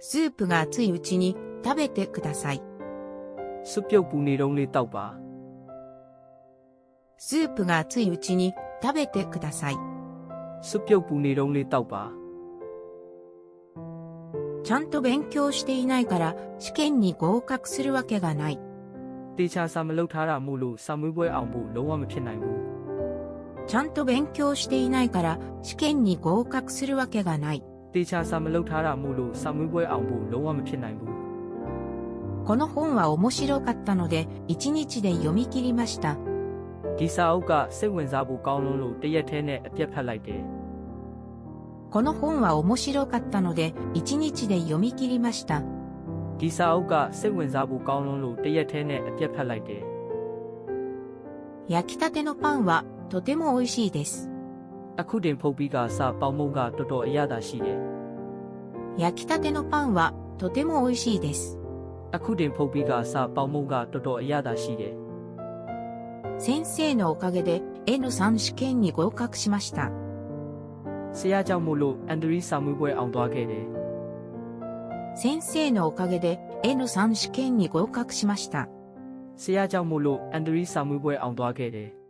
スープが熱いうちに食べてください。စွပ်ပြုတ်ပူနေတုန်းလေးတောက်ပါ。スープが熱いうちに食べてください。စွပ်ပြုတ်ပူနေတုန်းလေးတောက်ပါ。ちゃんと勉強していないから試験に合格するわけがない。တေချာစာမလုပ်ထားတာမို့လို့စာမေးပွဲအောင်ဖို့လုံးဝမဖြစ်နိုင်ဘူး。ちゃんと勉強していないから試験に合格するわけがない。တေချာစာမလုပ်ထားတာမို့လို့စာမေးပွဲအောင်ဖို့လုံးဝမဖြစ်နိုင်ဘူး。この本は面白かったので1日で読み切りました。ဒီစာအုပ်ကစိတ်ဝင်စားဖို့ကောင်းလွန်းလို့တစ်ရက်တည်းနဲ့အပြတ်ဖတ်လိုက်တယ်。この本は面白かったので1日で読み切りました。ဒီစာအုပ်ကစိတ်ဝင်စားဖို့ကောင်းလွန်းလို့တစ်ရက်တည်းနဲ့အပြတ်ဖတ်လိုက်တယ်。焼きたてのパンはとても美味しいです。အခုတင်ဖုတ်ပြီးကစပေါင်မုံကတော်တော်အရသာရှိတယ်。焼きたてのパンはとても美味しいです。အခုတင်ဖုတ်ပြီးကစပေါင်မုံကတော်တော်အရသာရှိတယ်。先生のおかげで N3 試験に合格しました。ဆရာကြောင့်မို့လို့အန်ဒရီစာမေးပွဲအောင်သွားခဲ့တယ်。先生のおかげで N3 試験に合格しました。ဆရာကြောင့်မို့လို့အန်ဒရီစာမေးပွဲအောင်သွားခဲ့တယ်။